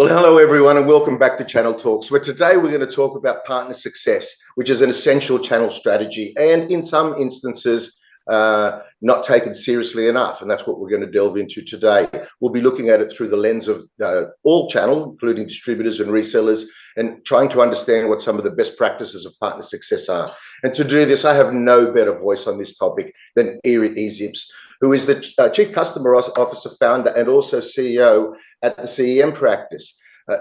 Well, hello everyone and welcome back to Channel Talks, where today we're going to talk about partner success, which is an essential channel strategy and in some instances not taken seriously enough. And that's what we're going to delve into today. We'll be looking at it through the lens of all channel, including distributors and resellers, and trying to understand what some of the best practices of partner success are. And to do this, I have no better voice on this topic than Irit Ezips, who is the Chief Customer Officer, founder, and also CEO at the CEM practice.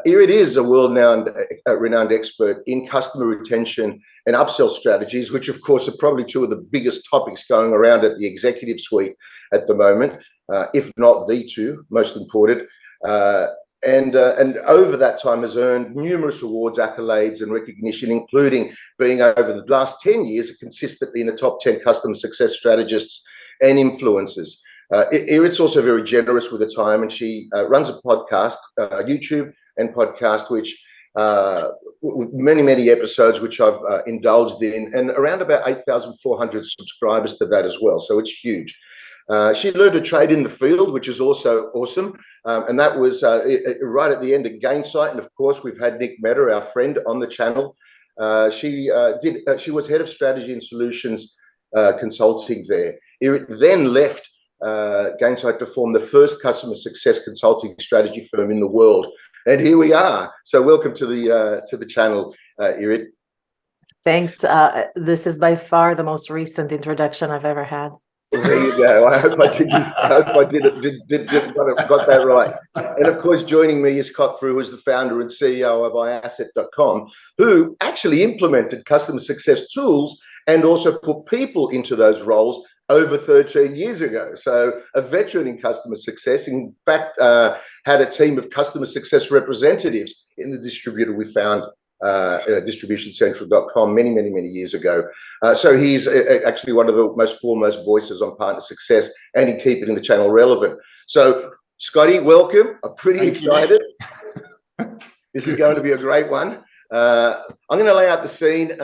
Irit is a world-renowned expert in customer retention and upsell strategies, which of course are probably two of the biggest topics going around at the executive suite at the moment, if not the two most important. And over that time has earned numerous awards, accolades, and recognition, including being over the last 10 years consistently in the top 10 customer success strategists and influencers. Irit's also very generous with her time, and she runs a podcast, YouTube and podcast, which with many episodes which I've indulged in, and around about 8,400 subscribers to that as well. So it's huge. She learned to trade in the field, which is also awesome, and that was right at the end of Gainsight. And of course, we've had Nick Mehta, our friend, on the channel. She was head of strategy and solutions consulting there. It then left Gainsight to form the first customer success consulting strategy firm in the world, and here we are. So welcome to the channel, Irit. Thanks. This is by far the most recent introduction I've ever had. Well, there you go. I hope I got that right. And of course, joining me is Scott Frew, who's the founder and CEO of iasset.com, who actually implemented customer success tools and also put people into those roles over 13 years ago. So a veteran in customer success, in fact, had a team of customer success representatives in the distributor we found, distributioncentral.com many years ago. So he's actually one of the most foremost voices on partner success and in keeping the channel relevant. So Scotty, welcome. I'm pretty excited. This is going to be a great one. I'm going to lay out the scene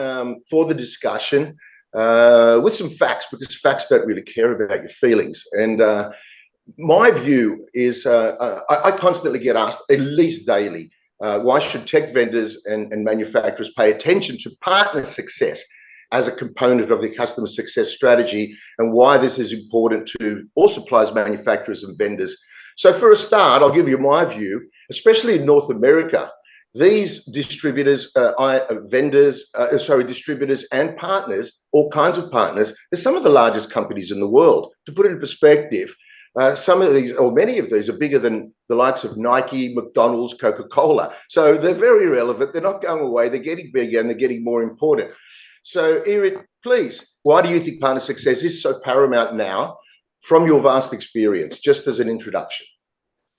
for the discussion with some facts, because facts don't really care about your feelings. And my view is I constantly get asked, at least daily, why should tech vendors and manufacturers pay attention to partner success as a component of the customer success strategy, and why this is important to all suppliers, manufacturers, and vendors. So for a start, I'll give you my view. Especially in North America, these distributors, distributors and partners, all kinds of partners, they're some of the largest companies in the world. To put it in perspective, some of these, or many of these, are bigger than the likes of Nike, McDonald's, Coca-Cola. So they're very relevant. They're not going away. They're getting bigger and they're getting more important. So Irit, please, why do you think partner success is so paramount now, from your vast experience, just as an introduction?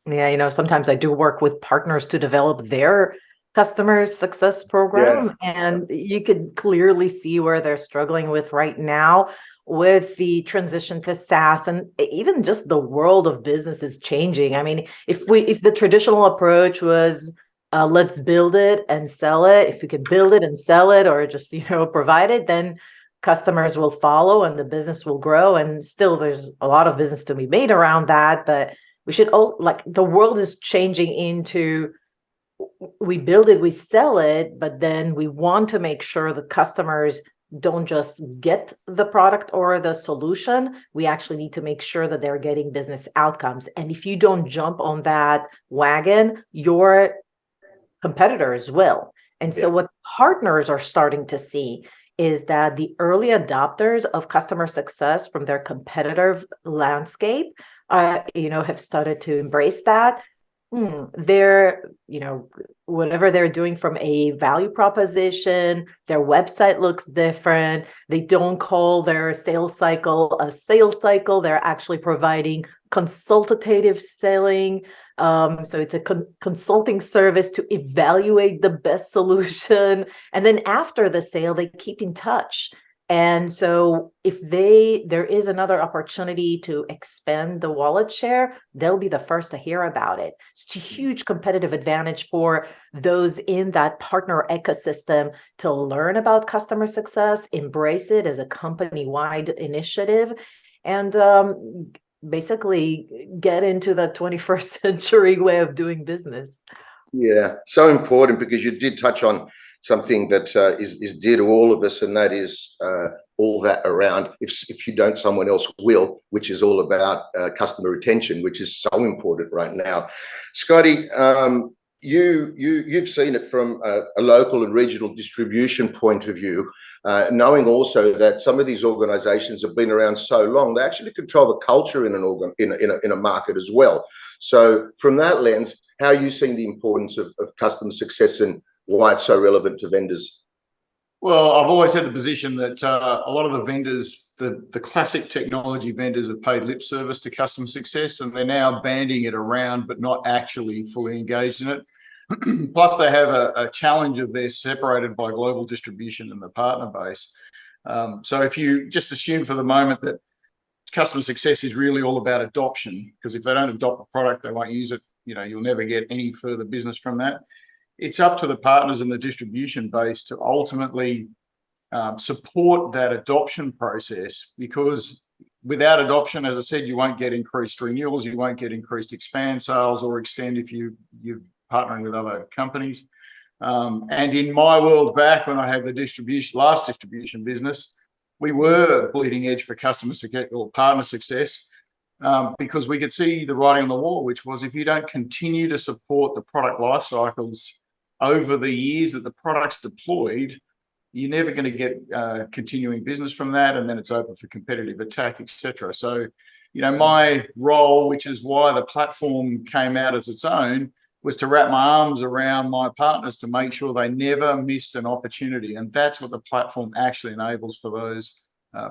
Yeah, sometimes I do work with partners to develop their customer success program, and you could clearly see where they're struggling with right now with the transition to SaaS, and even just the world of business is changing. I mean, if the traditional approach was let's build it and sell it, if you could build it and sell it, or just provide it, then customers will follow and the business will grow. And still, there's a lot of business to be made around that, but we should all, the world is changing into, we build it, we sell it, but then we want to make sure that customers don't just get the product or the solution. We actually need to make sure that they're getting business outcomes. And if you don't jump on that wagon, your competitors will. And so what partners are starting to see is that the early adopters of customer success from their competitive landscape, have started to embrace that. They're, whatever they're doing from a value proposition, their website looks different. They don't call their sales cycle a sales cycle. They're actually providing consultative selling. So it's a consulting service to evaluate the best solution. And then after the sale, they keep in touch. And so if there is another opportunity to expand the wallet share, they'll be the first to hear about it. It's a huge competitive advantage for those in that partner ecosystem to learn about customer success, embrace it as a company-wide initiative, and basically get into the 21st century way of doing business. Yeah, so important, because you did touch on something that is dear to all of us, and that is all that around if you don't, someone else will, which is all about customer retention, which is so important right now. Scotty, you've seen it from a local and regional distribution point of view, knowing also that some of these organizations have been around so long, they actually control the culture in in a market as well. So from that lens, how are you seeing the importance of customer success and why it's so relevant to vendors? Well, I've always had the position that a lot of the vendors, the classic technology vendors, have paid lip service to customer success, and they're now banding it around but not actually fully engaged in it. Plus, they have a challenge of they're separated by global distribution and the partner base. So if you just assume for the moment that customer success is really all about adoption, because if they don't adopt the product, they won't use it, you'll never get any further business from that. It's up to the partners and the distribution base to ultimately support that adoption process, because without adoption, as I said, you won't get increased renewals, you won't get increased expand sales or extend if you're partnering with other companies. And in my world back when I had the last distribution business, we were bleeding edge for customer success or partner success, because we could see the writing on the wall, which was if you don't continue to support the product life cycles over the years that the product's deployed, you're never going to get continuing business from that, and then it's open for competitive attack, etc. So, my role, which is why the platform came out as its own, was to wrap my arms around my partners to make sure they never missed an opportunity, and that's what the platform actually enables for those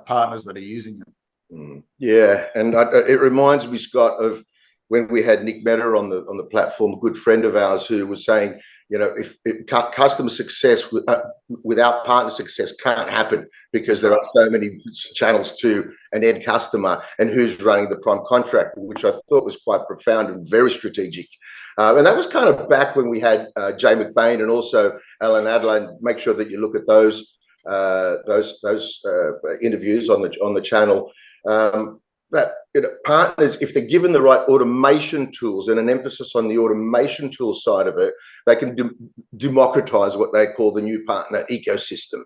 partners that are using it. Yeah, and it reminds me, Scott, of when we had Nick Meta on the platform, a good friend of ours, who was saying, if customer success without partner success can't happen, because there are so many channels to an end customer, and who's running the prime contract, which I thought was quite profound and very strategic. And that was kind of back when we had Jay McBain and also Alan Adler. Make sure that you look at those interviews on the channel. That partners, if they're given the right automation tools and an emphasis on the automation tool side of it, they can democratize what they call the new partner ecosystem.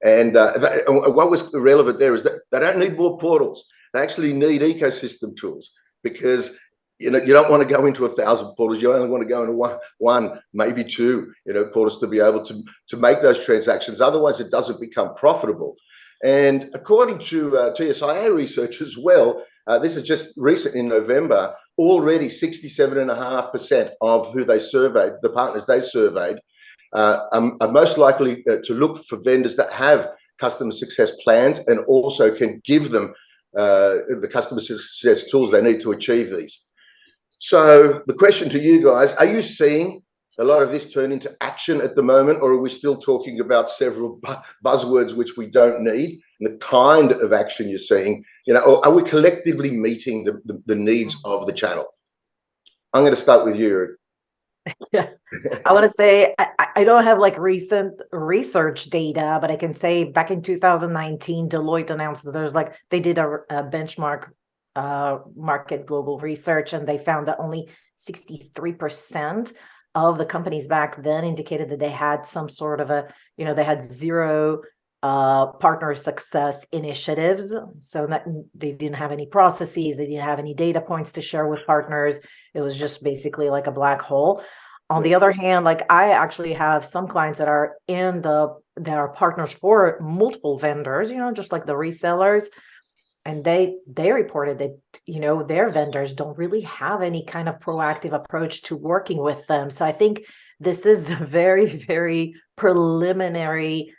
And what was relevant there is that they don't need more portals. They actually need ecosystem tools, because you don't want to go into 1,000 portals. You only want to go into one, maybe two, portals to be able to make those transactions. Otherwise, it doesn't become profitable. And according to TSIA research as well, this is just recent in November, already 67.5% of who they surveyed, the partners they surveyed, are most likely to look for vendors that have customer success plans and also can give them the customer success tools they need to achieve these. So the question to you guys, are you seeing a lot of this turn into action at the moment, or are we still talking about several buzzwords which we don't need, and the kind of action you're seeing, or are we collectively meeting the needs of the channel? I'm going to start with you. Yeah, I want to say I don't have like recent research data, but I can say back in 2019, Deloitte announced that they did a benchmark market global research, and they found that only 63% of the companies back then indicated that they had some sort of they had zero partner success initiatives. So that they didn't have any processes, they didn't have any data points to share with partners. It was just basically like a black hole. On the other hand, like I actually have some clients that are partners for multiple vendors, just like the resellers. And they reported that, their vendors don't really have any kind of proactive approach to working with them. So I think this is very, very preliminary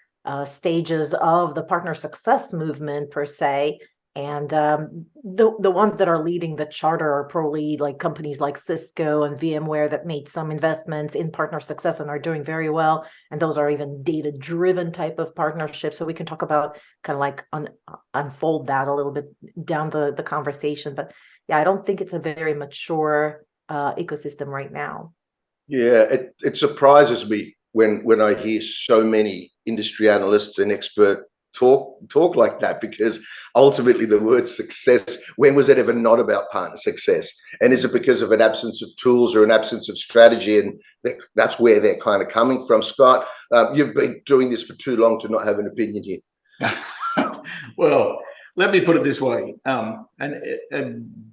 stages of the partner success movement per se. And the ones that are leading the charter are probably like companies like Cisco and VMware that made some investments in partner success and are doing very well. And those are even data-driven type of partnerships. So we can talk about kind of like unfold that a little bit down the conversation. But yeah, I don't think it's a very mature ecosystem right now. Yeah, it surprises me when I hear so many industry analysts and expert talk like that, because ultimately the word success, when was it ever not about partner success? And is it because of an absence of tools or an absence of strategy? And that's where they're kind of coming from. Scott, you've been doing this for too long to not have an opinion here. Well, let me put it this way. And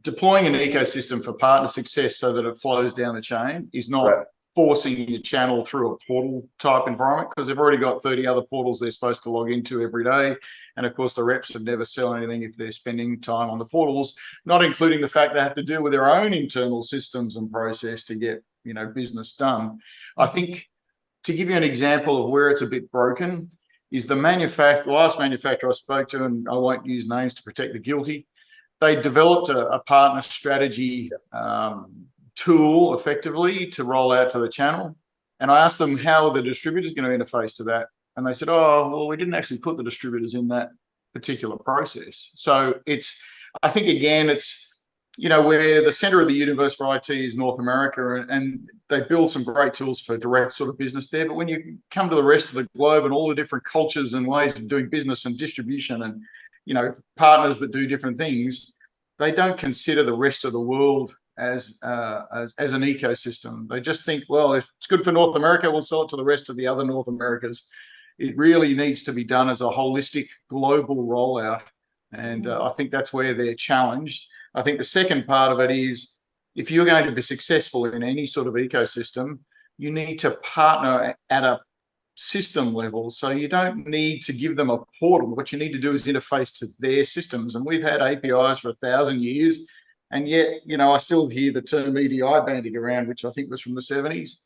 deploying an ecosystem for partner success so that it flows down the chain is not Right. forcing your channel through a portal type environment, because they've already got 30 other portals they're supposed to log into every day. And of course, the reps would never sell anything if they're spending time on the portals, not including the fact they have to deal with their own internal systems and process to get, business done. I think, to give you an example of where it's a bit broken, is the last manufacturer I spoke to, and I won't use names to protect the guilty, they developed a partner strategy tool effectively to roll out to the channel. And I asked them how the distributors going to interface to that. And they said, oh, well, we didn't actually put the distributors in that particular process. So I think, again, it's, where the center of the universe for IT is North America, and they build some great tools for direct sort of business there. But when you come to the rest of the globe and all the different cultures and ways of doing business and distribution and, partners that do different things, they don't consider the rest of the world as an ecosystem. They just think, well, if it's good for North America, we'll sell it to the rest of the other North Americas. It really needs to be done as a holistic global rollout. And I think that's where they're challenged. I think the second part of it is, if you're going to be successful in any sort of ecosystem, you need to partner at a system level. So you don't need to give them a portal. What you need to do is interface to their systems. And we've had APIs for 1,000 years. And yet, I still hear the term EDI bandied around, which I think was from the 70s.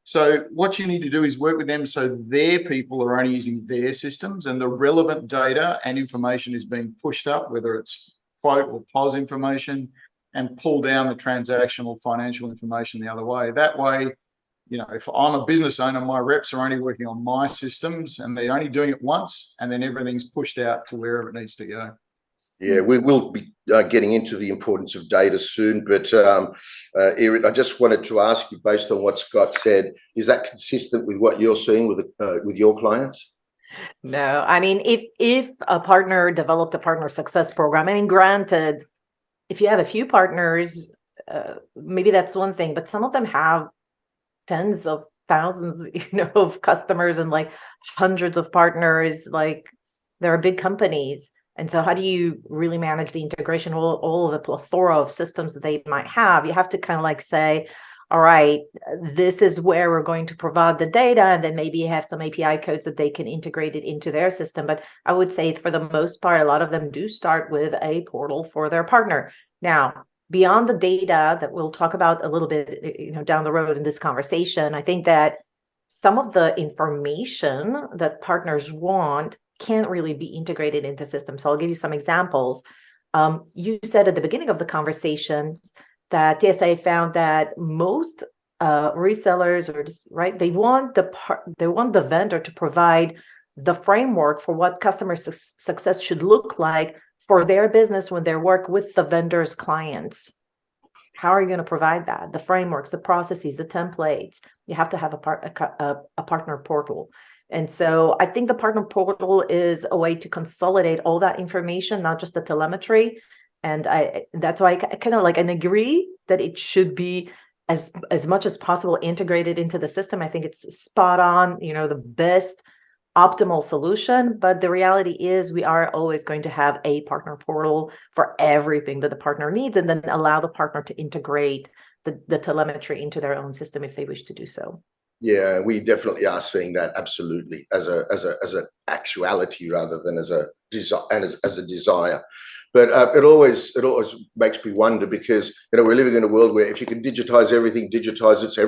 So what you need to do is work with them so their people are only using their systems, and the relevant data and information is being pushed up, whether it's quote or POS information, and pull down the transactional financial information the other way. That way, if I'm a business owner, my reps are only working on my systems and they're only doing it once, and then everything's pushed out to wherever it needs to go. Yeah, we will be getting into the importance of data soon, but Erin, I just wanted to ask you, based on what Scott said, is that consistent with what you're seeing with your clients? No, I mean, if a partner developed a partner success program, I mean, granted, if you have a few partners, maybe that's one thing, but some of them have tens of thousands, of customers and like hundreds of partners. Like, there are big companies. And so how do you really manage the integration, all of the plethora of systems that they might have? You have to kind of like say, all right, this is where we're going to provide the data, and then maybe you have some API codes that they can integrate it into their system. But I would say, for the most part, a lot of them do start with a portal for their partner. Now, beyond the data that we'll talk about a little bit, down the road in this conversation, I think that some of the information that partners want can't really be integrated into systems. So I'll give you some examples. You said at the beginning of the conversations that TSA found that most resellers, they want the vendor to provide the framework for what customer success should look like for their business when they work with the vendor's clients. How are you going to provide that? The frameworks, the processes, the templates. You have to have a partner portal. And so I think the partner portal is a way to consolidate all that information, not just the telemetry. And that's why I kind of like, and agree that it should be as much as possible integrated into the system. I think it's spot on, the best optimal solution. But the reality is, we are always going to have a partner portal for everything that the partner needs, and then allow the partner to integrate the telemetry into their own system if they wish to do so. Yeah, we definitely are seeing that, absolutely, as an actuality rather than as a desire. But it always makes me wonder, because we're living in a world where if you can digitize everything, digitize it. So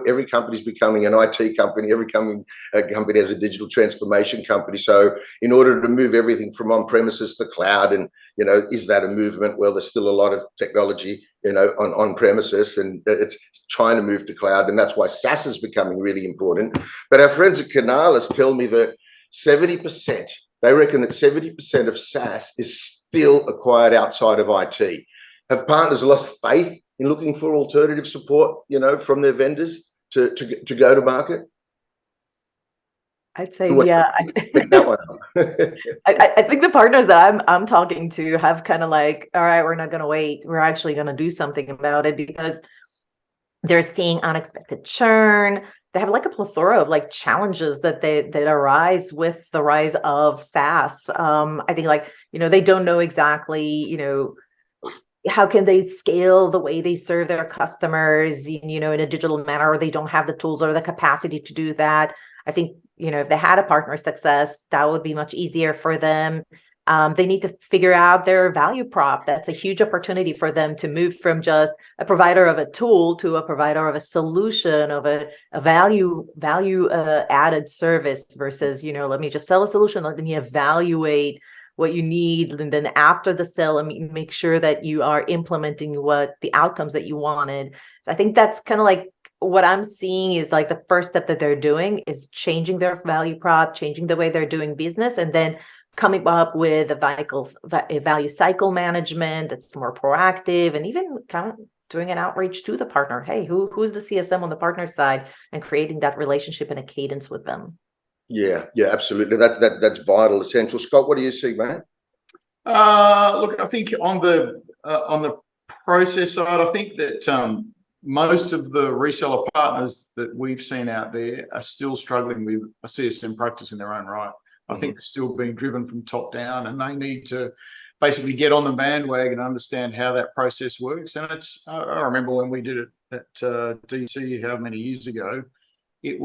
every company's becoming an IT company. Every company has a digital transformation company. So in order to move everything from on-premises to cloud, and is that a movement? Well, there's still a lot of technology on premises, and it's trying to move to cloud, and that's why SaaS is becoming really important. But our friends at Canalys tell me that 70%. They reckon that 70% of SaaS is still acquired outside of IT. Have partners lost faith in looking for alternative support, from their vendors to go to market? I'd say, What's yeah. pick that one up. I think the partners that I'm talking to have kind of like, all right, we're not going to wait. We're actually going to do something about it, because they're seeing unexpected churn. They have like a plethora of like challenges that arise with the rise of SaaS. I think, like, they don't know exactly, how can they scale the way they serve their customers, in a digital manner, or they don't have the tools or the capacity to do that. I think, if they had a partner success, that would be much easier for them. They need to figure out their value prop. That's a huge opportunity for them to move from just a provider of a tool to a provider of a solution, of a value added service, versus, let me just sell a solution, let me evaluate what you need, and then after the sale, make sure that you are implementing what the outcomes that you wanted. So I think that's kind of like what I'm seeing is like the first step that they're doing is changing their value prop, changing the way they're doing business, and then coming up with a value cycle management that's more proactive, and even kind of doing an outreach to the partner. Hey, who's the CSM on the partner side, and creating that relationship and a cadence with them. Yeah, absolutely. That's vital, essential. Scott, what do you see, mate? Look, I think on the process side, I think that most of the reseller partners that we've seen out there are still struggling with a CSM practice in their own right. I think they're still being driven from top down, and they need to basically get on the bandwagon and understand how that process works. And I remember when we did it at DC how many years ago, it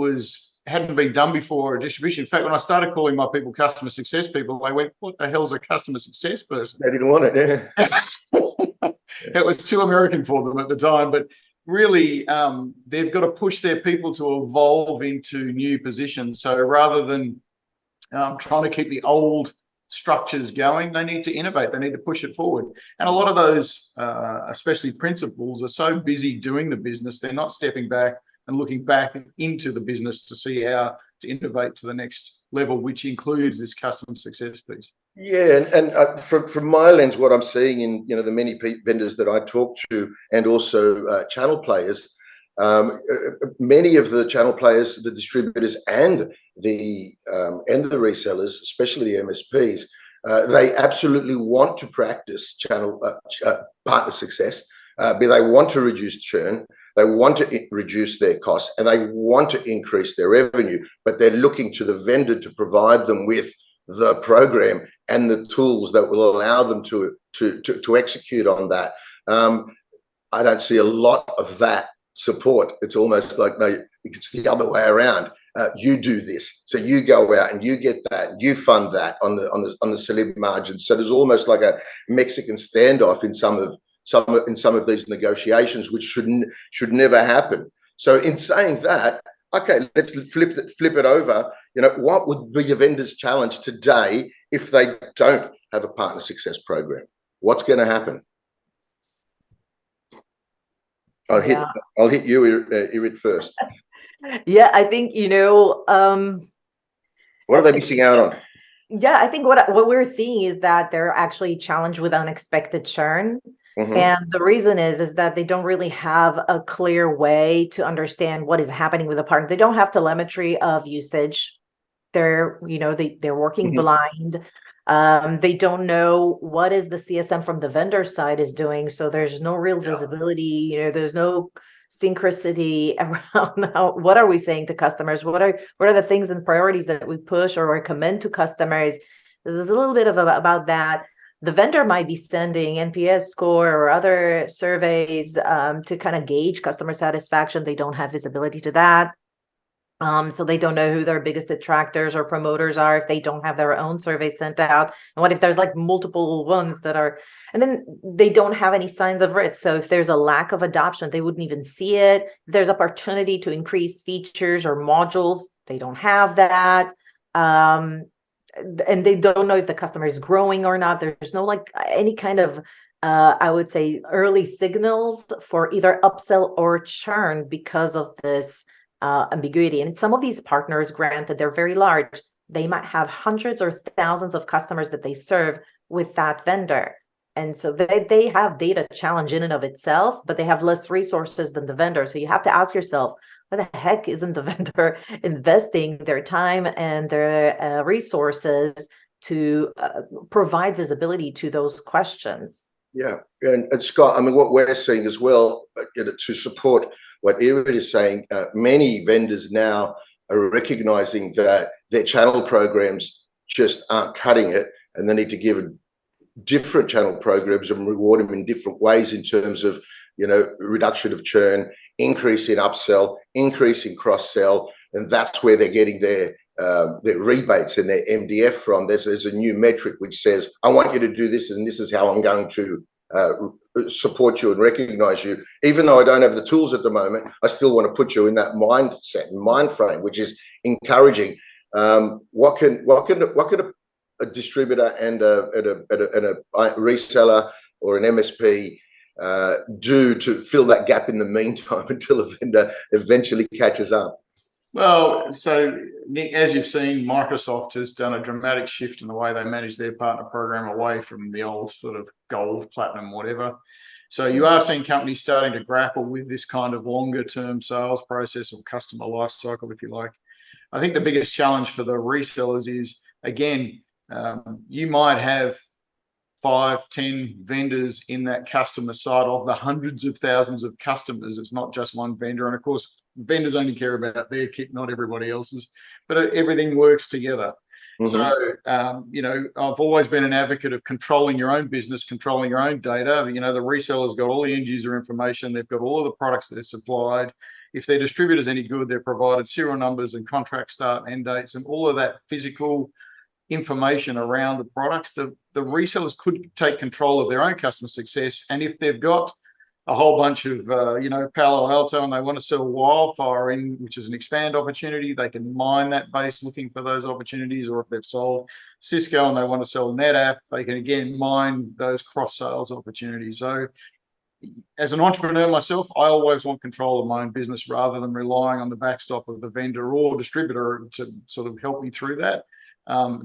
hadn't been done before, distribution. In fact, when I started calling my people customer success people, they went, "What the hell's a customer success person?" They didn't want it, yeah. It was too American for them at the time. But really, they've got to push their people to evolve into new positions. So rather than trying to keep the old structures going, they need to innovate. They need to push it forward. And a lot of those, especially principals, are so busy doing the business, they're not stepping back and looking back into the business to see how to innovate to the next level, which includes this customer success piece. Yeah, and from my lens, what I'm seeing in the many vendors that I talk to, and also channel players, many of the channel players, the distributors, and the resellers, especially the MSPs, they absolutely want to practice channel partner success. They want to reduce churn, they want to reduce their costs, and they want to increase their revenue, but they're looking to the vendor to provide them with the program and the tools that will allow them to execute on that. I don't see a lot of that support. It's almost like, no, it's the other way around. You do this, so you go out and you get that, and you fund that on the celeb margins. So there's almost like a Mexican standoff in some of these negotiations, which should never happen. So in saying that, okay, let's flip it over. What would be the vendor's challenge today if they don't have a partner success program? What's going to happen? I'll hit you, Irit, first. Yeah, I think what are they missing out on? Yeah, I think what we're seeing is that they're actually challenged with unexpected churn. And the reason is that they don't really have a clear way to understand what is happening with the partner. They don't have telemetry of usage. They're working blind. They don't know what is the CSM from the vendor side is doing. So there's no real visibility. There's no synchronicity around what are we saying to customers? What are the things and priorities that we push or recommend to customers? There's a little bit about that. The vendor might be sending NPS score or other surveys to kind of gauge customer satisfaction. They don't have visibility to that. So they don't know who their biggest detractors or promoters are if they don't have their own survey sent out. And what if there's like multiple ones that are, and then they don't have any signs of risk. So if there's a lack of adoption, they wouldn't even see it. If there's opportunity to increase features or modules, they don't have that. And they don't know if the customer is growing or not. There's no like any kind of, I would say, early signals for either upsell or churn because of this ambiguity. And some of these partners, granted, they're very large. They might have hundreds or thousands of customers that they serve with that vendor. And so they have data challenge in and of itself, but they have less resources than the vendor. So you have to ask yourself, why the heck isn't the vendor investing their time and their resources to provide visibility to those questions? Yeah, and Scott, I mean, what we're seeing as well, to support what Irid is saying, many vendors now are recognizing that their channel programs just aren't cutting it, and they need to give different channel programs and reward them in different ways in terms of, reduction of churn, increase in upsell, increase in cross-sell, and that's where they're getting their rebates and their MDF from. There's a new metric which says, I want you to do this, and this is how I'm going to support you and recognize you. Even though I don't have the tools at the moment, I still want to put you in that mindset and mind frame, which is encouraging. What can a distributor and a reseller or an MSP do to fill that gap in the meantime until a vendor eventually catches up? Well, so Nick, as you've seen, Microsoft has done a dramatic shift in the way they manage their partner program away from the old sort of gold, platinum, whatever. So you are seeing companies starting to grapple with this kind of longer term sales process or customer life cycle, if you like. I think the biggest challenge for the resellers is, again, you might have 5, 10 vendors in that customer side of the hundreds of thousands of customers. It's not just one vendor. And of course, vendors only care about their kit, not everybody else's, but everything works together. Mm-hmm. So, I've always been an advocate of controlling your own business, controlling your own data. The reseller's got all the end user information. They've got all of the products that they're supplied. If their distributor's any good, they're provided serial numbers and contract start and end dates and all of that physical information around the products. The resellers could take control of their own customer success. And if they've got a whole bunch of, Palo Alto and they want to sell Wildfire in, which is an expand opportunity, they can mine that base looking for those opportunities. Or if they've sold Cisco and they want to sell NetApp, they can again mine those cross sales opportunities. So as an entrepreneur myself, I always want control of my own business rather than relying on the backstop of the vendor or distributor to sort of help me through that.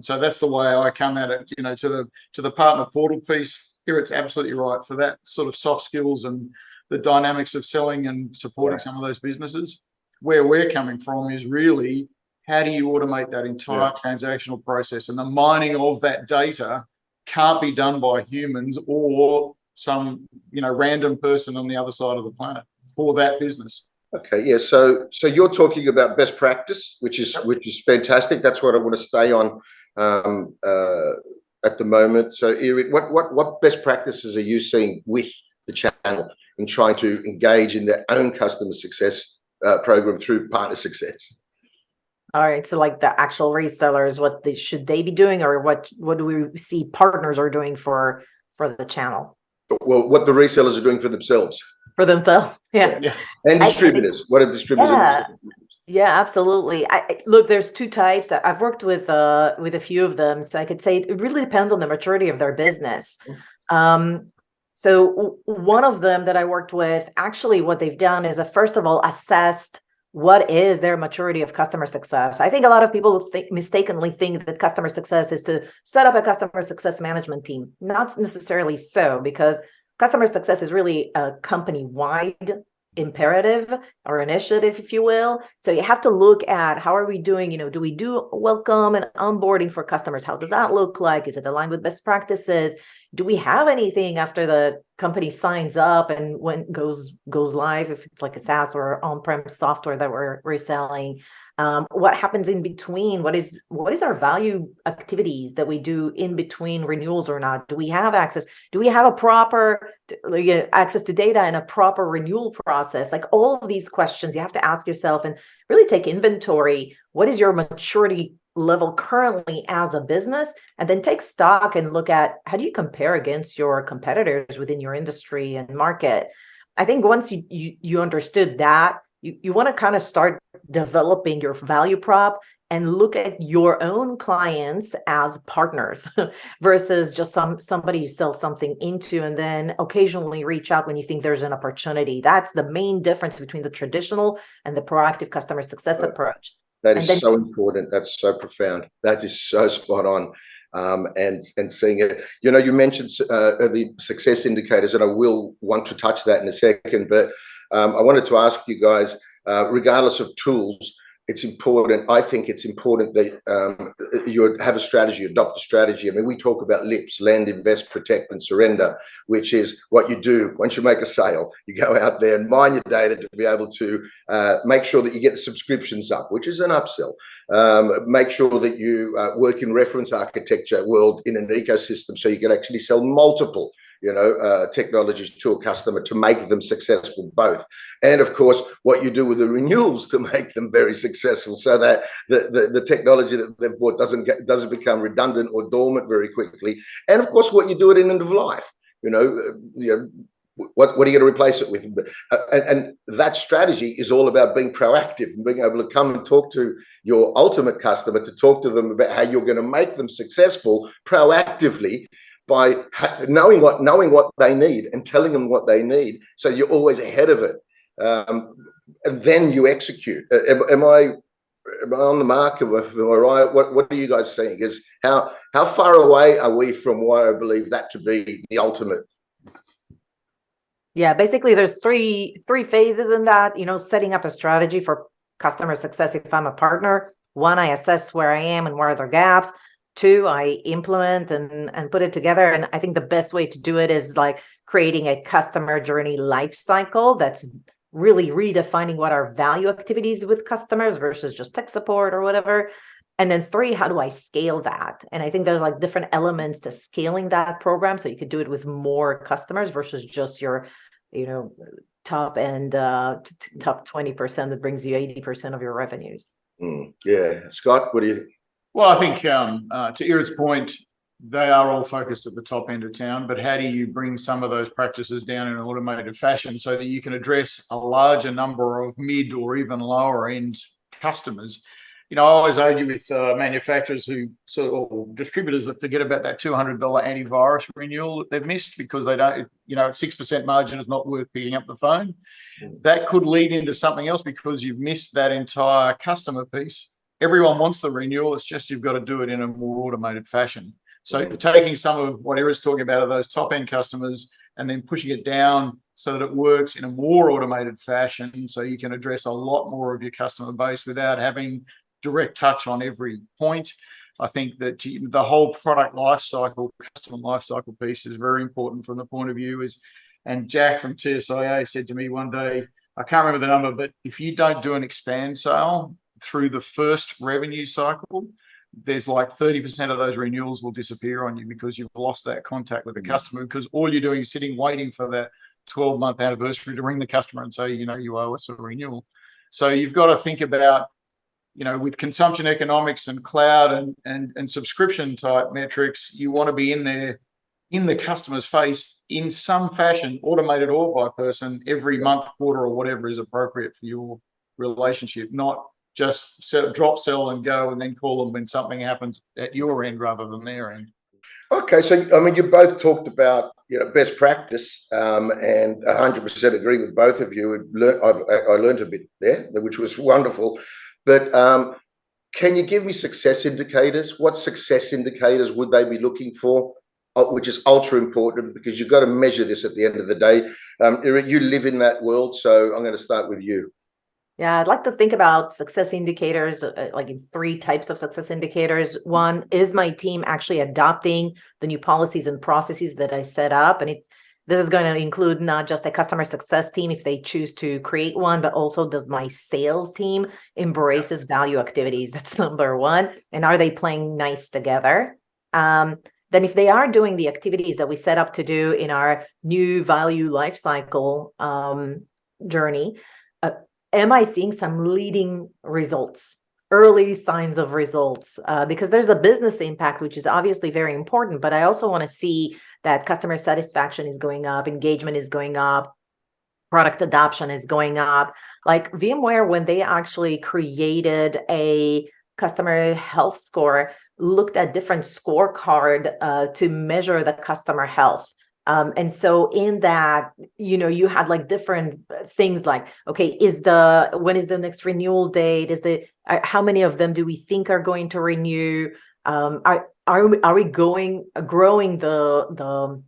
So that's the way I come at it, to the partner portal piece. Here it's absolutely right for that sort of soft skills and the dynamics of selling and supporting some of those businesses. Where we're coming from is really, how do you automate that entire transactional process? And the mining of that data can't be done by humans or some, random person on the other side of the planet for that business. Okay, yeah. So you're talking about best practice, which is fantastic. That's what I want to stay on at the moment. So, Irid, what best practices are you seeing with the channel in trying to engage in their own customer success program through partner success? All right, so like the actual resellers, should they be doing, or what do we see partners are doing for the channel? Well, what the resellers are doing for themselves. For themselves, yeah. And distributors. What are distributors? Yeah, absolutely. Look, there's two types. I've worked with a few of them, so I could say it really depends on the maturity of their business. So one of them that I worked with, actually what they've done is, first of all, assessed what is their maturity of customer success. I think a lot of people mistakenly think that customer success is to set up a customer success management team. Not necessarily so, because customer success is really a company-wide imperative or initiative, if you will. So you have to look at, how are we doing? Do we do welcome and onboarding for customers? How does that look like? Is it aligned with best practices? Do we have anything after the company signs up and when it goes live, if it's like a SaaS or on-prem software that we're reselling? What happens in between? What is our value activities that we do in between renewals or not? Do we have access? Do we have a proper access to data and a proper renewal process? Like all of these questions you have to ask yourself and really take inventory. What is your maturity level currently as a business? And then take stock and look at, how do you compare against your competitors within your industry and market? I think once you understood that, you want to kind of start developing your value prop and look at your own clients as partners versus just somebody you sell something into and then occasionally reach out when you think there's an opportunity. That's the main difference between the traditional and the proactive customer success approach. That is so important. That's so profound. That is so spot on. And seeing it, you mentioned the success indicators, and I will want to touch that in a second, but I wanted to ask you guys, regardless of tools, it's important. I think it's important that you have a strategy, adopt a strategy. I mean, we talk about LIPS, lend, invest, protect, and surrender, which is what you do once you make a sale. You go out there and mine your data to be able to make sure that you get the subscriptions up, which is an upsell. Make sure that you work in reference architecture world in an ecosystem, so you can actually sell multiple, technologies to a customer to make them successful both. And of course, what you do with the renewals to make them very successful, so that the technology that they've bought doesn't become redundant or dormant very quickly. And of course, what you do at the end of life, what are you going to replace it with? And that strategy is all about being proactive and being able to come and talk to your ultimate customer, to talk to them about how you're going to make them successful proactively, by knowing what they need and telling them what they need, so you're always ahead of it. And then you execute. Am I on the mark? Am I right? What are you guys saying? Is how far away are we from what I believe that to be the ultimate? Yeah, basically there's three phases in that, setting up a strategy for customer success. If I'm a partner, one, I assess where I am and where are the gaps. Two, I implement and put it together. And I think the best way to do it is like creating a customer journey life cycle that's really redefining what are value activities with customers versus just tech support or whatever. And then three, how do I scale that? And I think there's like different elements to scaling that program. So you could do it with more customers versus just your, top end, top 20% that brings you 80% of your revenues. Yeah. Scott, what do you? Well, I think to Irit's point, they are all focused at the top end of town, but how do you bring some of those practices down in an automated fashion so that you can address a larger number of mid or even lower end customers? I always argue with manufacturers or distributors that forget about that $200 antivirus renewal that they've missed because they don't, 6% margin is not worth picking up the phone. That could lead into something else because you've missed that entire customer piece. Everyone wants the renewal. It's just you've got to do it in a more automated fashion. So taking some of what Eric's talking about of those top end customers and then pushing it down so that it works in a more automated fashion, so you can address a lot more of your customer base without having direct touch on every point. I think that the whole product lifecycle, customer lifecycle piece is very important from the point of view and Jack from TSIA said to me one day, I can't remember the number, but if you don't do an expand sale through the first revenue cycle, there's like 30% of those renewals will disappear on you because you've lost that contact with the customer, because all you're doing is sitting waiting for that 12-month anniversary to ring the customer and say, you owe us a renewal. So you've got to think about, with consumption economics and cloud and subscription type metrics, you want to be in there in the customer's face in some fashion, automated or by person, every month, quarter, or whatever is appropriate for your relationship, not just drop, sell and go and then call them when something happens at your end rather than their end. Okay, so I mean, you both talked about best practice, and 100% agree with both of you. I learned a bit there, which was wonderful. But can you give me success indicators? What success indicators would they be looking for? Which is ultra important because you've got to measure this at the end of the day. Irit, you live in that world, so I'm going to start with you. Yeah, I'd like to think about success indicators like in three types of success indicators. One, is my team actually adopting the new policies and processes that I set up? And this is going to include not just a customer success team if they choose to create one, but also does my sales team embraces value activities? That's number one. And are they playing nice together? Then if they are doing the activities that we set up to do in our new value lifecycle journey, am I seeing some leading results, early signs of results? Because there's a business impact, which is obviously very important, but I also want to see that customer satisfaction is going up, engagement is going up, product adoption is going up. Like VMware, when they actually created a customer health score, looked at different scorecard to measure the customer health. And so in that, you had like different things like, okay, when is the next renewal date? How many of them do we think are going to renew? Are we growing the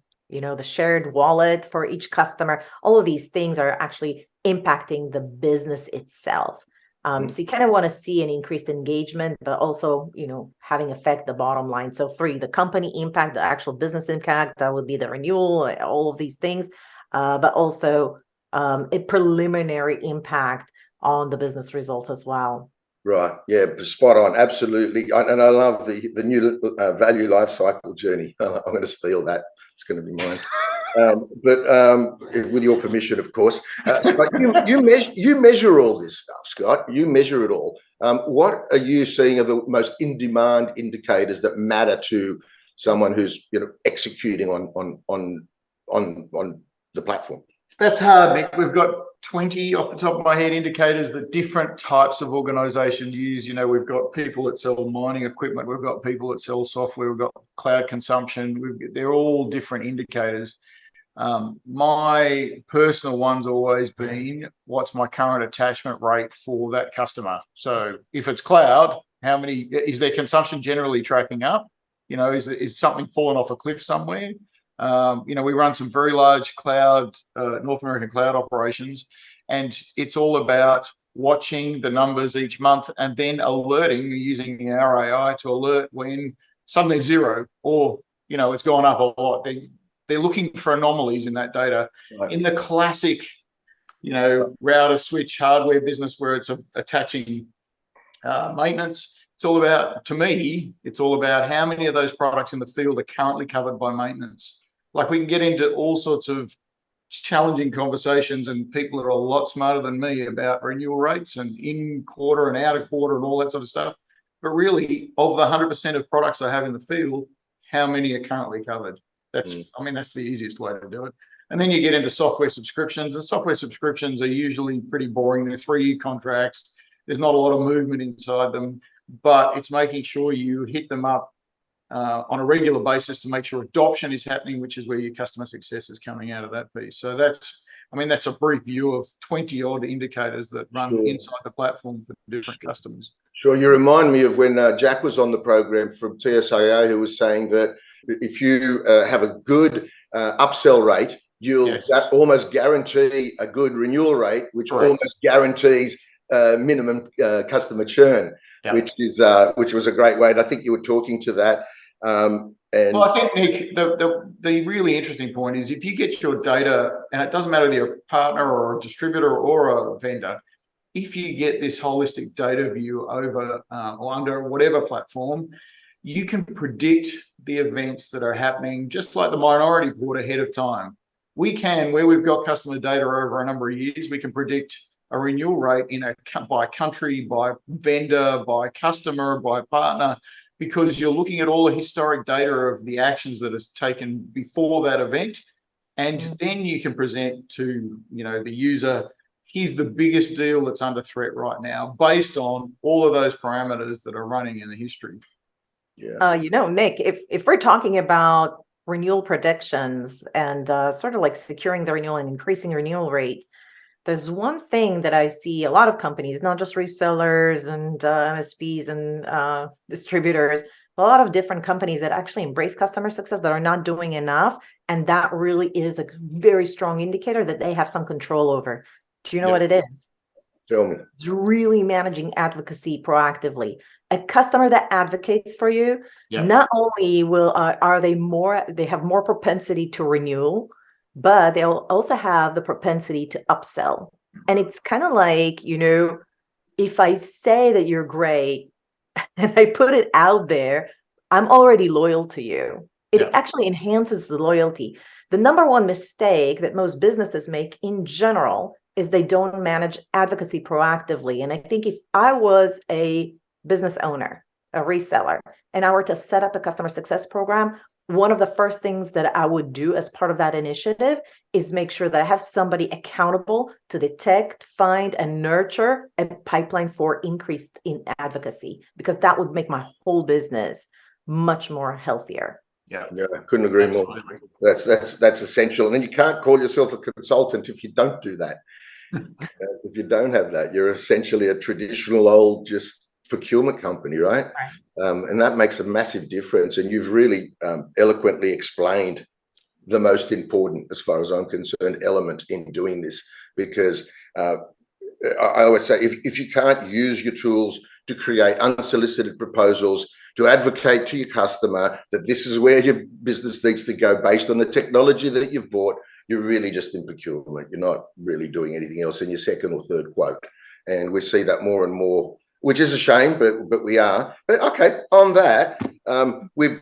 shared wallet for each customer? All of these things are actually impacting the business itself. So you kind of want to see an increased engagement, but also, having affect the bottom line. So 3, the company impact, the actual business impact, that would be the renewal, all of these things, but also a preliminary impact on the business results as well. Right. Yeah. Spot on. Absolutely. And I love the new value life cycle journey. I'm going to steal that. It's going to be mine. But with your permission, of course. Scott, you measure all this stuff, Scott. You measure it all. What are you seeing are the most in-demand indicators that matter to someone who's executing on the platform? That's hard, Nick. We've got 20 off the top of my head indicators that different types of organizations use. We've got people that sell mining equipment. We've got people that sell software. We've got cloud consumption. They're all different indicators. My personal one's always been, what's my current attachment rate for that customer? So if it's cloud, is their consumption generally tracking up? Is something falling off a cliff somewhere? We run some very large cloud, North American cloud operations, and it's all about watching the numbers each month and then alerting using our AI to alert when suddenly it's 0 or, it's gone up a lot. They're looking for anomalies in that data. Right. In the classic, router switch hardware business where it's attaching maintenance, to me, it's all about how many of those products in the field are currently covered by maintenance. Like, we can get into all sorts of challenging conversations, and people are a lot smarter than me about renewal rates and in quarter and out of quarter and all that sort of stuff. But really, of the 100% of products I have in the field, how many are currently covered? That's the easiest way to do it. And then you get into software subscriptions, and software subscriptions are usually pretty boring. They're 3-year contracts. There's not a lot of movement inside them, but it's making sure you hit them up on a regular basis to make sure adoption is happening, which is where your customer success is coming out of that piece. So that's a brief view of 20 odd indicators that run inside the platform for different customers. Sure. You remind me of when Jack was on the program from TSAA, who was saying that if you have a good upsell rate, you'll almost guarantee a good renewal rate, which almost guarantees minimum customer churn, which was a great way. And I think you were talking to that. Well, I think, Nick, the really interesting point is, if you get your data, and it doesn't matter whether you're a partner or a distributor or a vendor, if you get this holistic data view over or under whatever platform, you can predict the events that are happening, just like the Minority Report, ahead of time. We can, where we've got customer data over a number of years, we can predict a renewal rate by country, by vendor, by customer, by partner, because you're looking at all the historic data of the actions that is taken before that event. And then you can present to the user, here's the biggest deal that's under threat right now, based on all of those parameters that are running in the history. Yeah. Nick, if we're talking about renewal predictions and sort of like securing the renewal and increasing renewal rates, there's one thing that I see a lot of companies, not just resellers and MSPs and distributors, a lot of different companies that actually embrace customer success that are not doing enough. And that really is a very strong indicator that they have some control over. Do you know what it is? Tell me. It's really managing advocacy proactively. A customer that advocates for you, not only they have more propensity to renew, but they'll also have the propensity to upsell. And it's kind of like, if I say that you're great and I put it out there, I'm already loyal to you. It actually enhances the loyalty. The number one mistake that most businesses make in general is they don't manage advocacy proactively. And I think if I was a business owner, a reseller, and I were to set up a customer success program, one of the first things that I would do as part of that initiative is make sure that I have somebody accountable to detect, find, and nurture a pipeline for increase in advocacy, because that would make my whole business much more healthier. Yeah, I couldn't agree more. That's essential. And then you can't call yourself a consultant if you don't do that. If you don't have that, you're essentially a traditional old just procurement company, right? And that makes a massive difference. And you've really eloquently explained the most important, as far as I'm concerned, element in doing this, because I always say, if you can't use your tools to create unsolicited proposals, to advocate to your customer that this is where your business needs to go based on the technology that you've bought, you're really just in procurement. You're not really doing anything else in your second or third quote. And we see that more and more, which is a shame, but we are. But okay, on that, we've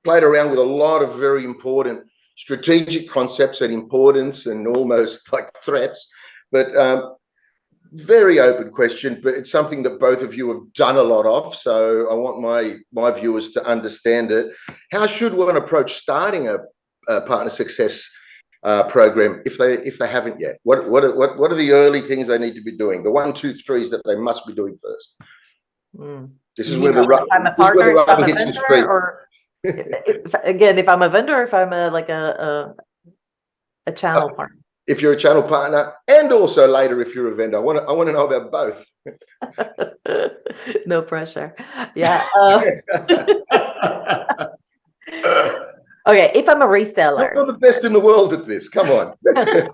played around with a lot of very important strategic concepts and importance and almost like threats. But very open question, but it's something that both of you have done a lot of. So I want my viewers to understand it. How should one approach starting a partner success program if they haven't yet? What are the early things they need to be doing? The 1, 2, 3s that they must be doing first. This is where the rubber hits the street. Or if I'm a vendor, if I'm a channel partner. If you're a channel partner, and also later if you're a vendor, I want to know about both. No pressure. Yeah. Okay, if I'm a reseller. You're the best in the world at this. Come on.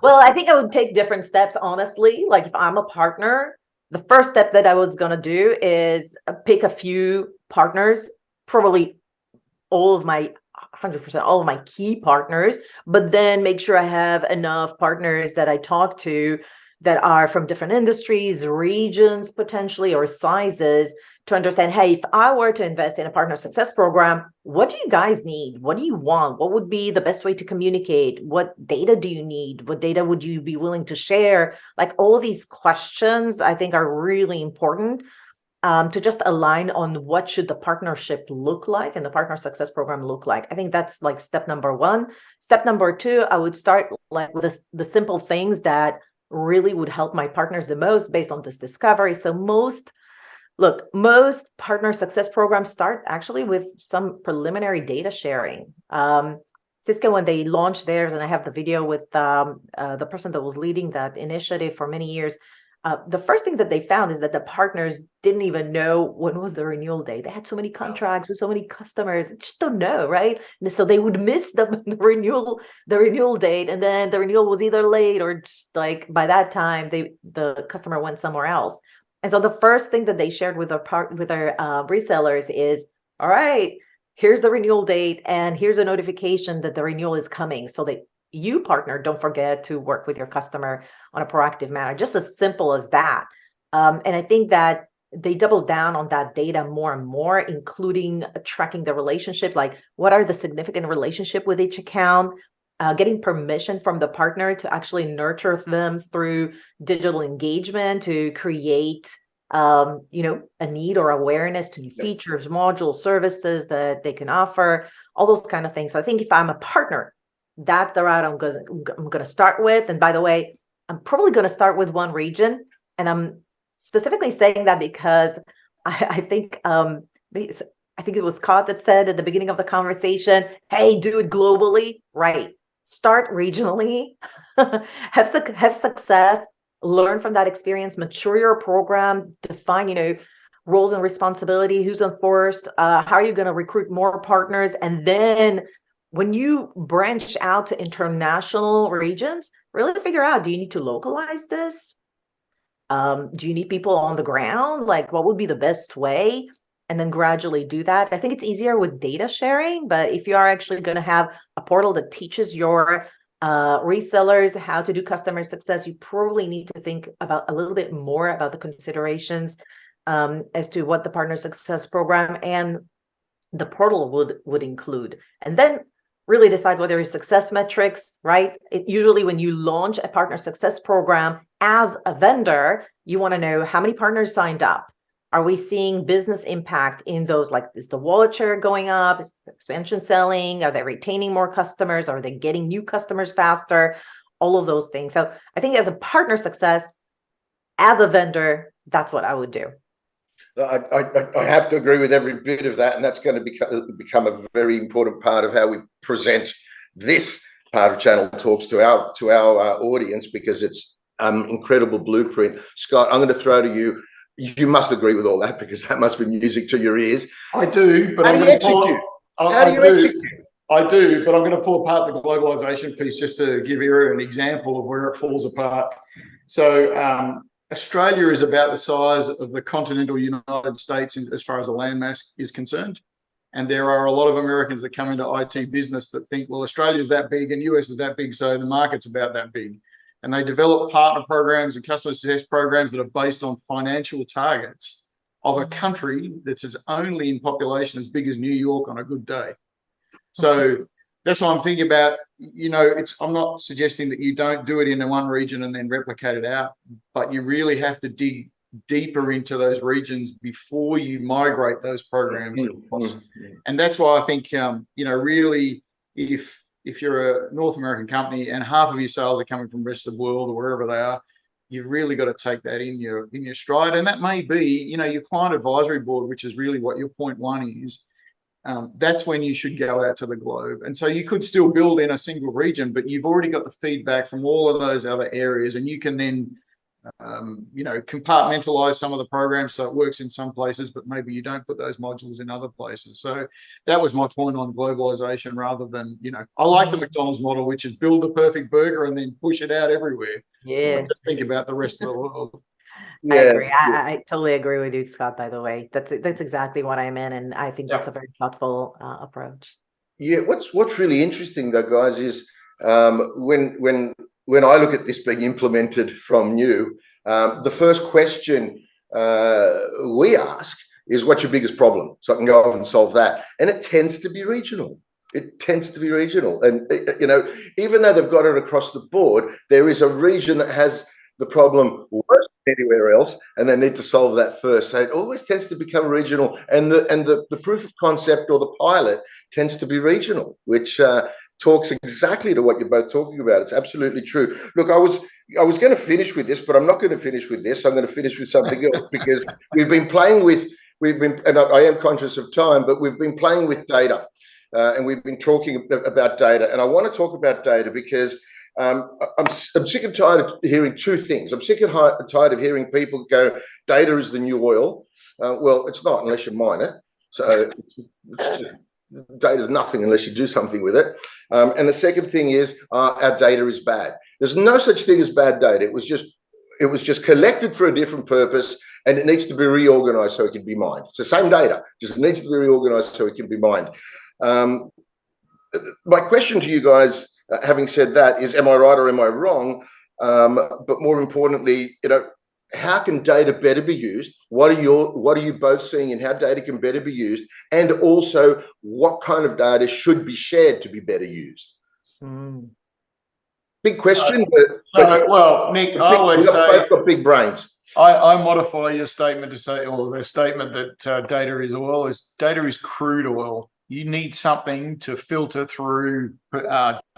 Well, I think I would take different steps, honestly. Like if I'm a partner, the first step that I was going to do is pick a few partners, probably all of my 100%, all of my key partners, but then make sure I have enough partners that I talk to that are from different industries, regions, potentially, or sizes to understand, hey, if I were to invest in a partner success program, what do you guys need? What do you want? What would be the best way to communicate? What data do you need? What data would you be willing to share? Like all these questions, I think are really important to just align on what should the partnership look like and the partner success program look like. I think that's like step number 1. Step number 2, I would start like with the simple things that really would help my partners the most based on this discovery. So most partner success programs start actually with some preliminary data sharing. Cisco, when they launched theirs, and I have the video with the person that was leading that initiative for many years, the first thing that they found is that the partners didn't even know when was the renewal date. They had so many contracts with so many customers, they just don't know, right? And so they would miss the renewal date, and then the renewal was either late or just like by that time the customer went somewhere else. And so the first thing that they shared with their resellers is, all right, here's the renewal date, and here's a notification that the renewal is coming, so that you, partner, don't forget to work with your customer on a proactive manner. Just as simple as that. And I think that they doubled down on that data more and more, including tracking the relationship, like what are the significant relationship with each account, getting permission from the partner to actually nurture them through digital engagement to create a need or awareness to new features, modules, services that they can offer, all those kind of things. So I think if I'm a partner, that's the route I'm going to start with. And by the way, I'm probably going to start with one region, and I'm specifically saying that because I think it was Scott that said at the beginning of the conversation, "Hey, do it globally." Right? Start regionally, have success, learn from that experience, mature your program, define roles and responsibility, who's enforced, how are you going to recruit more partners, and then when you branch out to international regions, really figure out, do you need to localize this? Do you need people on the ground? Like, what would be the best way? And then gradually do that. I think it's easier with data sharing, but if you are actually going to have a portal that teaches your resellers how to do customer success, you probably need to think about a little bit more about the considerations as to what the partner success program and the portal would include. And then really decide what are your success metrics, right? Usually when you launch a partner success program as a vendor, you want to know how many partners signed up. Are we seeing business impact in those? Like, is the wallet share going up? Is expansion selling? Are they retaining more customers? Are they getting new customers faster? All of those things. So I think as a partner success, as a vendor, that's what I would do. I have to agree with every bit of that, and that's going to become a very important part of how we present this part of Channel Talks to our audience, because it's incredible blueprint. Scott, I'm going to throw to you. You must agree with all that, because that must be music to your ears. I do, but how do you execute? I do, but I'm going to pull apart the globalization piece just to give you an example of where it falls apart. So Australia is about the size of the continental United States as far as the landmass is concerned. And there are a lot of Americans that come into IT business that think, well, Australia is that big and US is that big, so the market's about that big. And they develop partner programs and customer success programs that are based on financial targets of a country that's only in population as big as New York on a good day. So that's what I'm thinking about. I'm not suggesting that you don't do it in one region and then replicate it out, but you really have to dig deeper into those regions before you migrate those programs across. And that's why I think, really, if you're a North American company and half of your sales are coming from the rest of the world or wherever they are, you've really got to take that in your stride. And that may be, your client advisory board, which is really what your point one is. That's when you should go out to the globe. And so you could still build in a single region, but you've already got the feedback from all of those other areas, and you can then, compartmentalize some of the programs so it works in some places, but maybe you don't put those modules in other places. So that was my point on globalization, rather than, I like the McDonald's model, which is build the perfect burger and then push it out everywhere. Yeah. Just think about the rest of the world. I agree. I totally agree with you, Scott, by the way. That's exactly what I meant. And I think that's a very thoughtful approach. Yeah, what's really interesting though, guys, is when I look at this being implemented from new, the first question we ask is, what's your biggest problem? So I can go off and solve that. And it tends to be regional. And, even though they've got it across the board, there is a region that has the problem worse than anywhere else, and they need to solve that first. So it always tends to become regional, and the proof of concept or the pilot tends to be regional, which talks exactly to what you're both talking about. It's absolutely true. Look, I was going to finish with this, but I'm not going to finish with this. I'm going to finish with something else, because and I am conscious of time, but we've been playing with data, and we've been talking about data, and I want to talk about data because I'm sick and tired of hearing two things. I'm sick and tired of hearing people go, data is the new oil. Well, it's not unless you mine it. So data is nothing unless you do something with it. And the second thing is our data is bad. There's no such thing as bad data. It was just collected for a different purpose, and it needs to be reorganized so it can be mined. It's the same data, just needs to be reorganized so it can be mined. My question to you guys, having said that, is, am I right or am I wrong? But more importantly, how can data better be used? What are you both seeing in how data can better be used? And also, what kind of data should be shared to be better used? Big question, well, Nick, I always say both got big brains. I modify your statement to say, or the statement that data is oil, is data is crude oil. You need something to filter through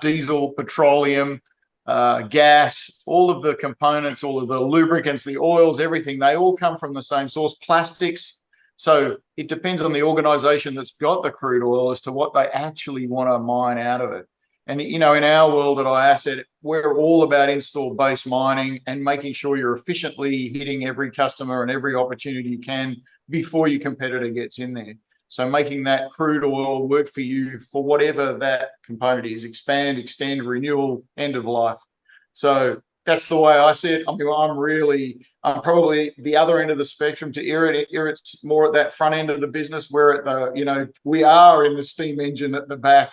diesel, petroleum, gas, all of the components, all of the lubricants, the oils, everything. They all come from the same source, plastics. So it depends on the organization that's got the crude oil as to what they actually want to mine out of it. And, in our world at iasset, we're all about install-based mining and making sure you're efficiently hitting every customer and every opportunity you can before your competitor gets in there. So making that crude oil work for you for whatever that component is: expand, extend, renewal, end of life. So that's the way I see it. I mean, I'm probably the other end of the spectrum to It's more at that front end of the business, where at the, we are in the steam engine at the back,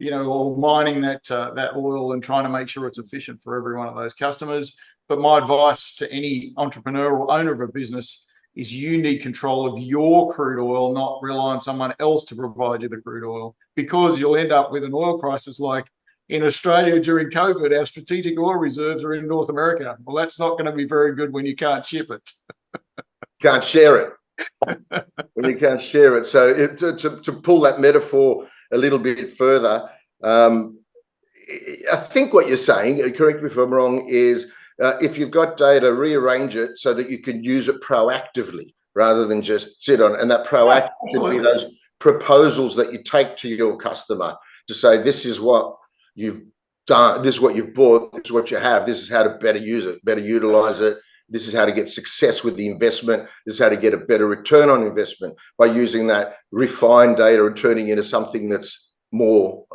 or mining that oil and trying to make sure it's efficient for every one of those customers. But my advice to any entrepreneur or owner of a business is, you need control of your crude oil, not rely on someone else to provide you the crude oil, because you'll end up with an oil crisis like in Australia during COVID. Our strategic oil reserves are in North America. Well, that's not going to be very good when you can't ship it. Can't share it. When you can't share it. So to pull that metaphor a little bit further, I think what you're saying, correct me if I'm wrong, is if you've got data, rearrange it so that you can use it proactively rather than just sit on it. And that proactive should be those proposals that you take to your customer to say, this is what you've done, this is what you've bought, this is what you have, this is how to better use it, better utilize it. This is how to get success with the investment. This is how to get a better return on investment by using that refined data and turning into something that's more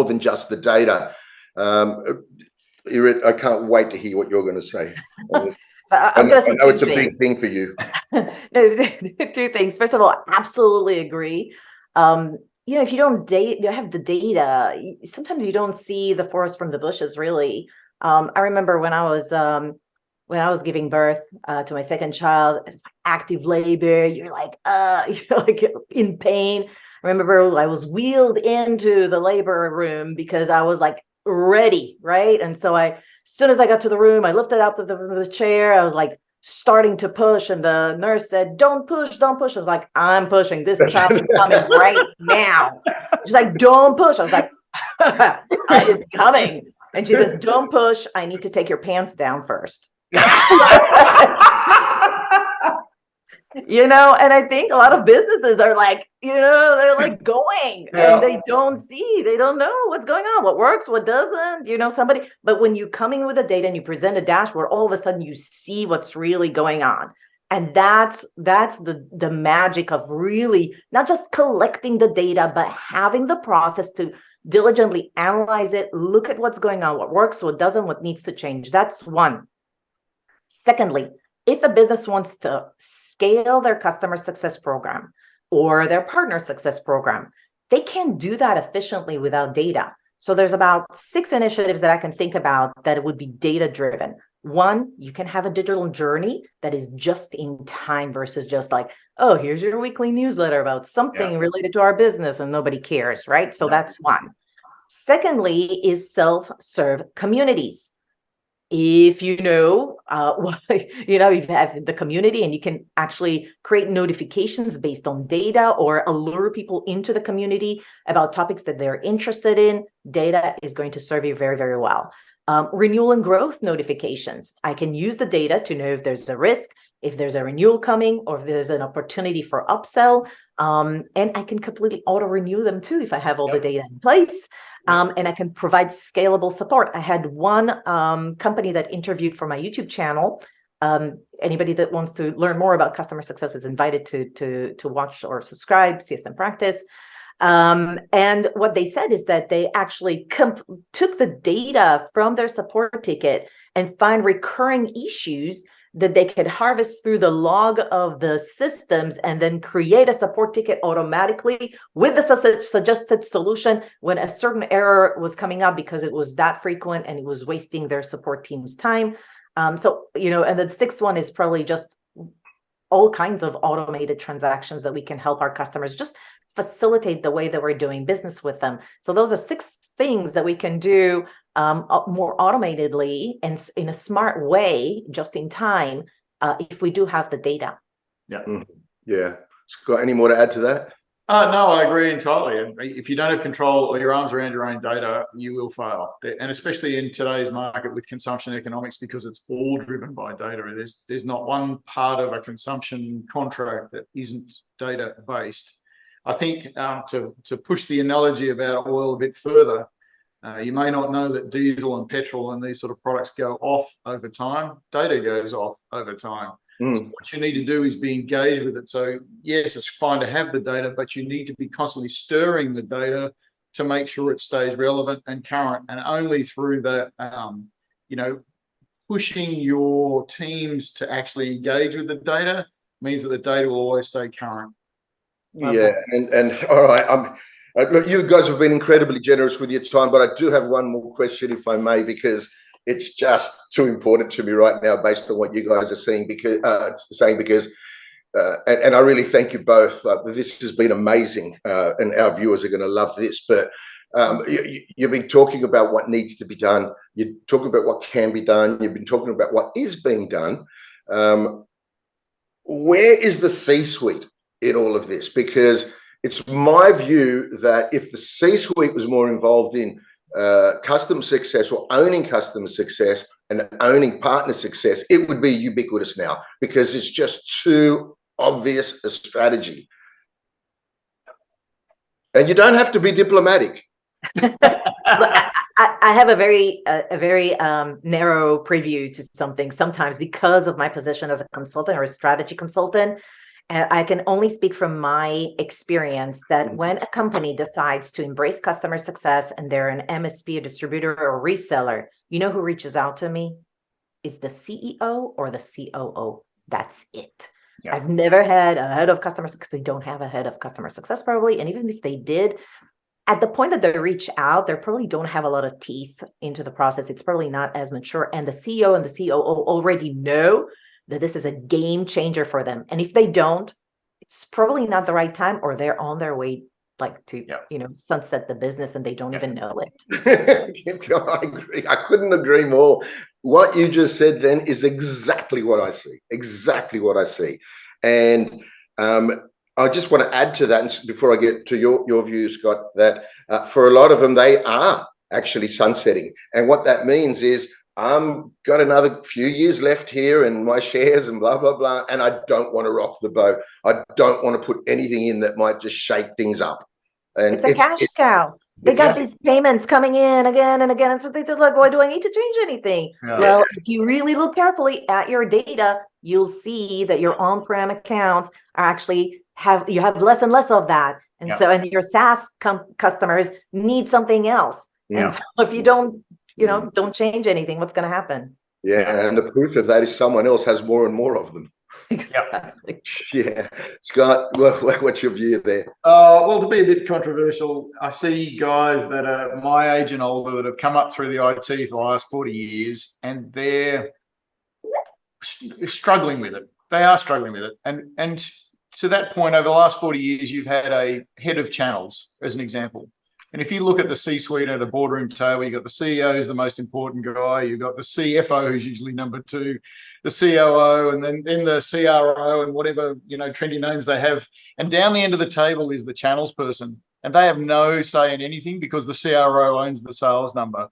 than just the data. I can't wait to hear what you're going to say. So I'm going to I say know two it's a things. big thing for you. No, two things. First of all, absolutely agree. If you don't have the data, sometimes you don't see the forest from the bushes, really. I remember when I was giving birth to my second child, it's like active labor, you're like in pain. I remember I was wheeled into the labor room because I was like ready, right? And so as soon as I got to the room, I lifted up the chair. I was like starting to push, and the nurse said, don't push. I was like, I'm pushing. This child is coming right now. She's like, don't push. I was like, it's coming. And she says, don't push. I need to take your pants down first. And I think a lot of businesses are like, they're like going and they don't know what's going on, what works, what doesn't, but when you come in with the data and you present a dashboard, all of a sudden you see what's really going on. And that's the magic of really not just collecting the data, but having the process to diligently analyze it, look at what's going on, what works, what doesn't, what needs to change. That's one. Secondly, if a business wants to scale their customer success program or their partner success program, they can't do that efficiently without data. So there's about 6 initiatives that I can think about that would be data driven. One, you can have a digital journey that is just in time versus just like, oh, here's your weekly newsletter about something related to our business and nobody cares, right? So that's one. Secondly is self-serve communities. If you have the community and you can actually create notifications based on data or allure people into the community about topics that they're interested in, data is going to serve you very, very well. Renewal and growth notifications. I can use the data to know if there's a risk, if there's a renewal coming, or if there's an opportunity for upsell. And I can completely auto-renew them too if I have all the data in place. And I can provide scalable support. I had one company that interviewed for my YouTube channel. Anybody that wants to learn more about customer success is invited to watch or subscribe, CSM Practice. And what they said is that they actually took the data from their support ticket and find recurring issues that they could harvest through the log of the systems and then create a support ticket automatically with the suggested solution when a certain error was coming up because it was that frequent and it was wasting their support team's time. And the 6th one is probably just all kinds of automated transactions that we can help our customers just facilitate the way that we're doing business with them. So those are 6 things that we can do more automatedly and in a smart way, just in time, if we do have the data. Yeah. Scott, any more to add to that? No, I agree entirely. If you don't have control or your arms around your own data, you will fail. And especially in today's market with consumption economics, because it's all driven by data. There's not one part of a consumption contract that isn't data based. I think to push the analogy about oil a bit further, you may not know that diesel and petrol and these sort of products go off over time. Data goes off over time. So what you need to do is be engaged with it. So yes, it's fine to have the data, but you need to be constantly stirring the data to make sure it stays relevant and current. And only through that, pushing your teams to actually engage with the data means that the data will always stay current. Yeah, and all right, look, you guys have been incredibly generous with your time, but I do have one more question, if I may, because it's just too important to me right now, based on what you guys are saying. And I really thank you both. This has been amazing, and our viewers are going to love this. But you've been talking about what needs to be done. You're talking about what can be done. You've been talking about what is being done. Where is the C-suite in all of this? Because it's my view that if the C-suite was more involved in customer success or owning customer success and owning partner success, it would be ubiquitous now, because it's just too obvious a strategy. And you don't have to be diplomatic. I have a very narrow preview to something sometimes because of my position as a consultant or a strategy consultant. And I can only speak from my experience that when a company decides to embrace customer success and they're an MSP, a distributor, or a reseller, you know who reaches out to me? It's the CEO or the COO. That's it. Yeah. I've never had a head of customer success. They don't have a head of customer success probably. And even if they did, at the point that they reach out, they probably don't have a lot of teeth into the process. It's probably not as mature. And the CEO and the COO already know that this is a game changer for them. And if they don't, it's probably not the right time, or they're on their way like to, sunset the business and they don't even know it. I agree. I couldn't agree more. What you just said then is exactly what I see. Exactly what I see. And I just want to add to that before I get to your view, Scott, that for a lot of them, they are actually sunsetting. And what that means is got another few years left here in my shares and blah, blah, blah. And I don't want to rock the boat. I don't want to put anything in that might just shake things up. And it's a cash cow. They got these payments coming in again and again. And so they're like, why do I need to change anything? Yeah. Well, if you really look carefully at your data, you'll see that your on-prem accounts are actually you have less and less of that. And so, and your SaaS customers need something else. Yeah. And so if you don't, don't change anything, what's going to happen? Yeah. And the proof of that is someone else has more and more of them. Exactly. Yeah. Scott, what's your view there? Well, to be a bit controversial, I see guys that are my age and older that have come up through the IT for the last 40 years and they're struggling with it. They are struggling with it. And to that point, over the last 40 years, you've had a head of channels, as an example. And if you look at the C-suite at the boardroom table, you've got the CEO is the most important guy. You've got the CFO, who's usually number 2, the COO, and then the CRO and whatever, trendy names they have. And down the end of the table is the channels person. And they have no say in anything because the CRO owns the sales number.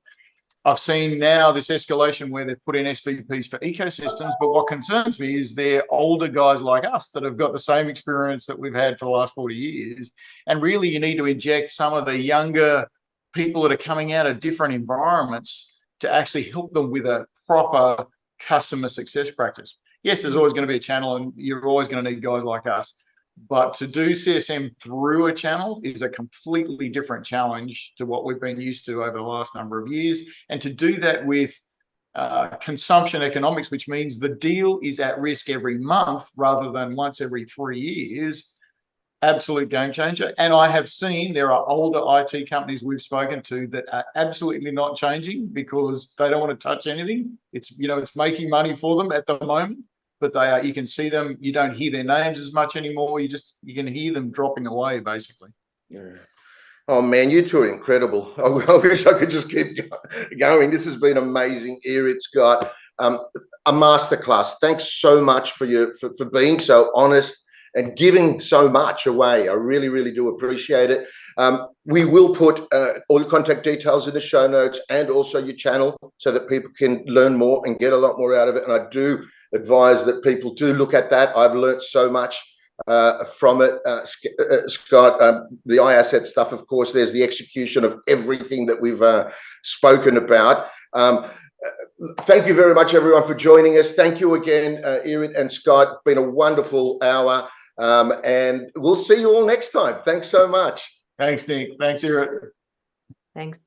I've seen now this escalation where they've put in SVPs for ecosystems, but what concerns me is they're older guys like us that have got the same experience that we've had for the last 40 years. And really, you need to inject some of the younger people that are coming out of different environments to actually help them with a proper customer success practice. Yes, there's always going to be a channel and you're always going to need guys like us. But to do CSM through a channel is a completely different challenge to what we've been used to over the last number of years. And to do that with consumption economics, which means the deal is at risk every month rather than once every 3 years, absolute game changer. And I have seen there are older IT companies we've spoken to that are absolutely not changing because they don't want to touch anything. It's, it's making money for them at the moment. But they are, you can see them, you don't hear their names as much anymore. You can hear them dropping away, basically. Yeah. Oh man, you two are incredible. I wish I could just keep going. This has been amazing. Here it's got a masterclass. Thanks so much for being so honest and giving so much away. I really, really do appreciate it. We will put all your contact details in the show notes and also your channel so that people can learn more and get a lot more out of it. And I do advise that people do look at that. I've learned so much from it, Scott. The iasset stuff, of course, there's the execution of everything that we've spoken about. Thank you very much, everyone, for joining us. Thank you again, Irit and Scott. It's been a wonderful hour, and we'll see you all next time. Thanks so much. Thanks, Nick. Thanks, Irit. Thanks.